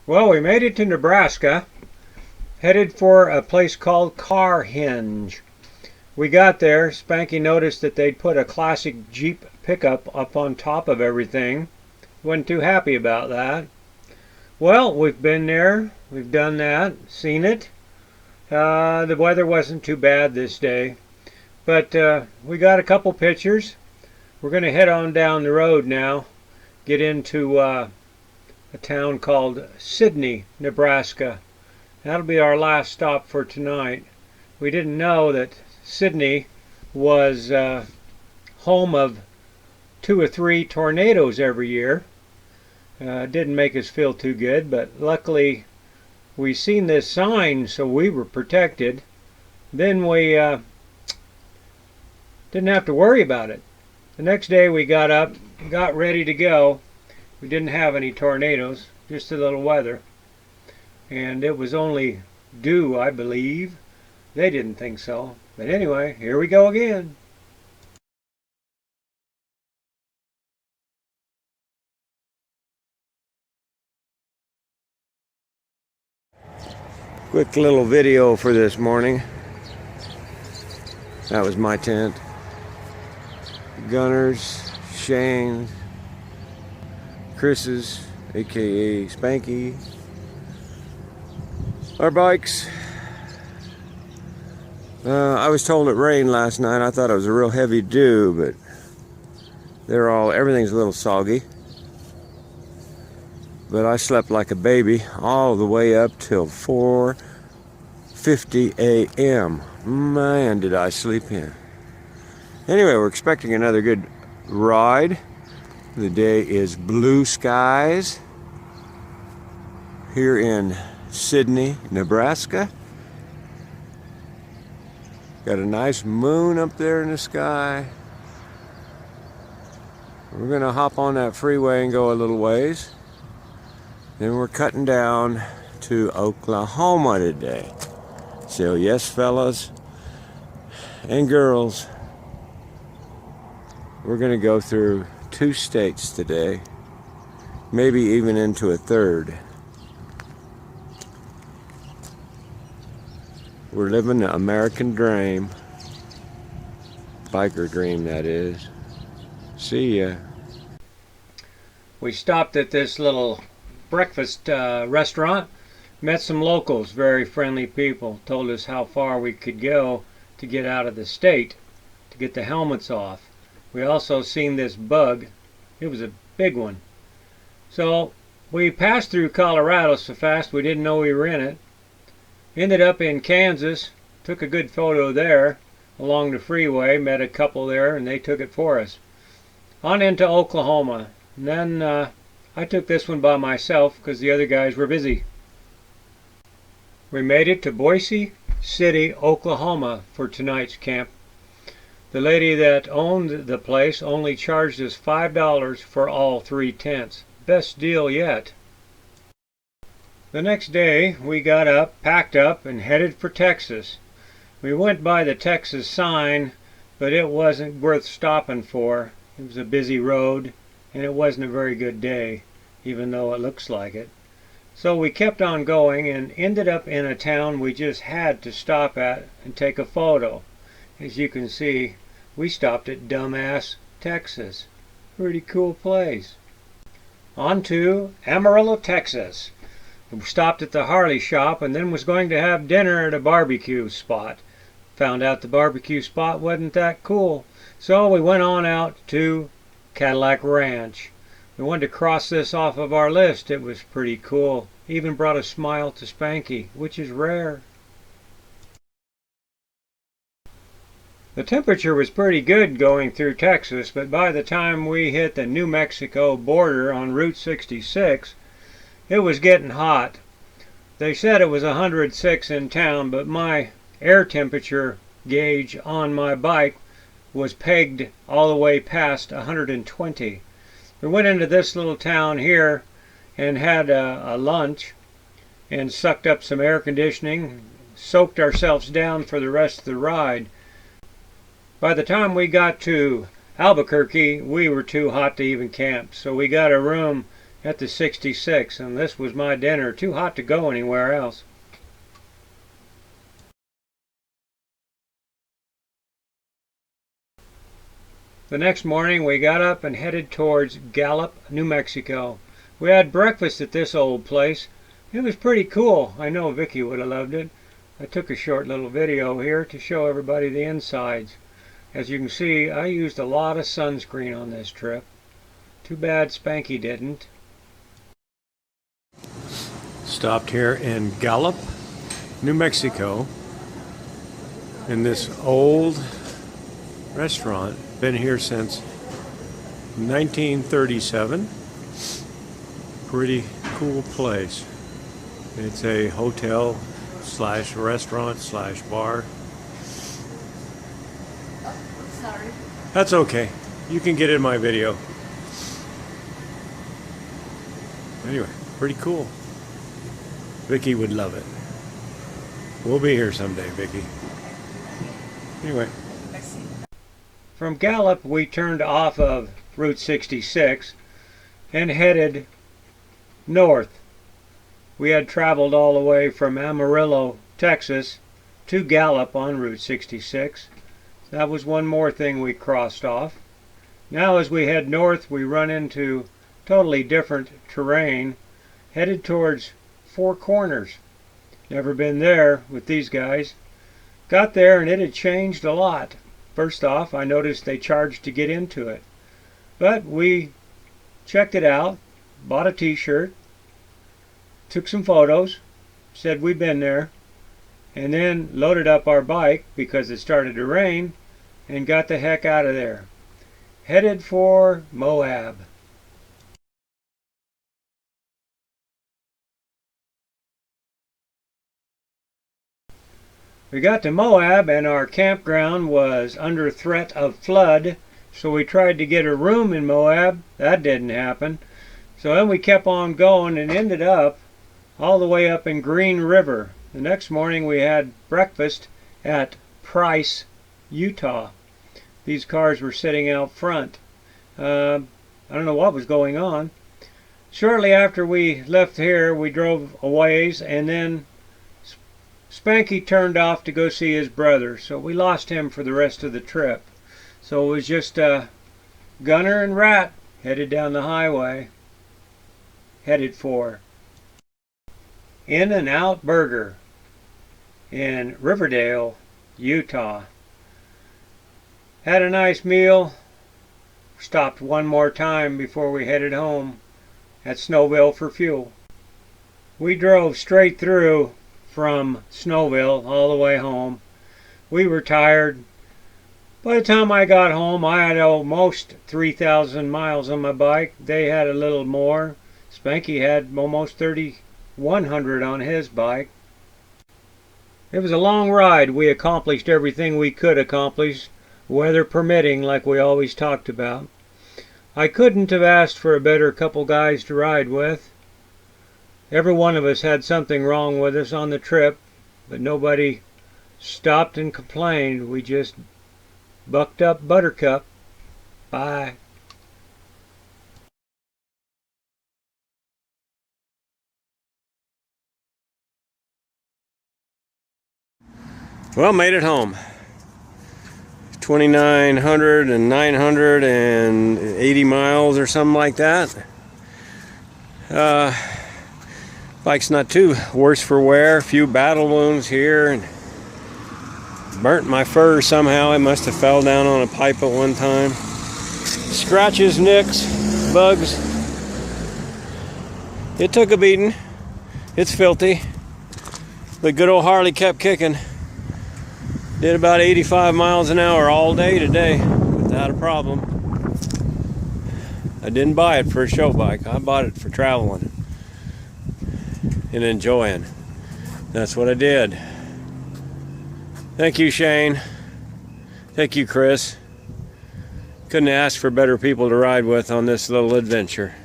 Well, we made it to Nebraska, headed for a place called Carhenge. We got there, Spanky noticed that they'd put a classic Jeep pickup up on top of everything. Wasn't too happy about that. Well, we've been there, we've done that, seen it. The weather wasn't too bad this day, but we got a couple pictures. We're going to head on down the road now, get into a town called Sidney, Nebraska. That'll be our last stop for tonight. We didn't know that Sidney was home of 2 or 3 tornadoes every year. Didn't make us feel too good, but luckily we seen this sign, so we were protected. Then we didn't have to worry about it. The next day we got up, got ready to go. We didn't have any tornadoes, just a little weather. And it was only dew, I believe. They didn't think so. But anyway, here we go again. Quick little video for this morning. That was my tent. Gunner's, Shane's, Chris's, aka Spanky. Our bikes. I was told it rained last night. I thought it was a real heavy dew, but everything's a little soggy. But I slept like a baby all the way up till 4:50 a.m. Man, did I sleep in. Anyway, we're expecting another good ride. The day is blue skies here in Sidney, Nebraska. Got a nice moon up there in the sky. We're gonna hop on that freeway and go a little ways. Then we're cutting down to Oklahoma today. So yes, fellas and girls, we're gonna go through 2 states today, maybe even into a third. We're living the American dream. Biker dream, that is. See ya. We stopped at this little breakfast restaurant. Met some locals, very friendly people. Told us how far we could go to get out of the state, to get the helmets off. We also seen this bug. It was a big one. So we passed through Colorado so fast we didn't know we were in it. Ended up in Kansas, took a good photo there along the freeway, met a couple there and they took it for us. On into Oklahoma. And then I took this one by myself because the other guys were busy. We made it to Boise City, Oklahoma for tonight's camp. The lady that owned the place only charged us $5 for all 3 tents. Best deal yet. The next day we got up, packed up, and headed for Texas. We went by the Texas sign, but it wasn't worth stopping for. It was a busy road, and it wasn't a very good day, even though it looks like it. So we kept on going and ended up in a town we just had to stop at and take a photo. As you can see, we stopped at Dumbass, Texas. Pretty cool place. On to Amarillo, Texas. We stopped at the Harley shop and then was going to have dinner at a barbecue spot. Found out the barbecue spot wasn't that cool, so we went on out to Cadillac Ranch. We wanted to cross this off of our list. It was pretty cool. Even brought a smile to Spanky, which is rare. The temperature was pretty good going through Texas, but by the time we hit the New Mexico border on Route 66, it was getting hot. They said it was 106 in town, but my air temperature gauge on my bike was pegged all the way past 120. We went into this little town here and had a lunch and sucked up some air conditioning, soaked ourselves down for the rest of the ride. By the time we got to Albuquerque, we were too hot to even camp, so we got a room at the 66, and this was my dinner. Too hot to go anywhere else. The next morning we got up and headed towards Gallup, New Mexico. We had breakfast at this old place. It was pretty cool. I know Vicky would have loved it. I took a short little video here to show everybody the insides. As you can see, I used a lot of sunscreen on this trip. Too bad Spanky didn't. Stopped here in Gallup, New Mexico, in this old restaurant. Been here since 1937. Pretty cool place. It's a hotel slash restaurant slash bar. Sorry. That's okay. You can get in my video. Anyway, pretty cool. Vicky would love it. We'll be here someday, Vicky. Anyway. From Gallup, we turned off of Route 66 and headed north. We had traveled all the way from Amarillo, Texas to Gallup on Route 66. That was one more thing we crossed off. Now as we head north, we run into totally different terrain, headed towards Four Corners. Never been there with these guys. Got there and it had changed a lot. First off, I noticed they charged to get into it. But we checked it out, bought a t-shirt, took some photos, said we'd been there, and then loaded up our bike because it started to rain and got the heck out of there. Headed for Moab. We got to Moab and our campground was under threat of flood, so we tried to get a room in Moab. That didn't happen. So then we kept on going and ended up all the way up in Green River. The next morning we had breakfast at Price, Utah. These cars were sitting out front. I don't know what was going on. Shortly after we left here, we drove a ways, and then Spanky turned off to go see his brother, so we lost him for the rest of the trip. So it was just Gunner and Rat headed down the highway, headed for In-N-Out Burger in Riverdale, Utah. Had a nice meal. Stopped one more time before we headed home at Snowville for fuel. We drove straight through from Snowville all the way home. We were tired. By the time I got home, I had almost 3,000 miles on my bike. They had a little more. Spanky had almost 3,100 on his bike. It was a long ride. We accomplished everything we could accomplish, weather permitting, like we always talked about. I couldn't have asked for a better couple guys to ride with. Every one of us had something wrong with us on the trip, but nobody stopped and complained. We just bucked up Buttercup. Bye. Well, made it home. 2,900 and 980 miles or something like that. Bike's not too worse for wear. A few battle wounds here, and burnt my fur somehow. It must have fell down on a pipe at one time. Scratches, nicks, bugs. It took a beating. It's filthy. The good old Harley kept kicking. Did about 85 miles an hour all day today without a problem. I didn't buy it for a show bike. I bought it for traveling and enjoying. That's what I did. Thank you, Shane. Thank you, Chris. Couldn't ask for better people to ride with on this little adventure.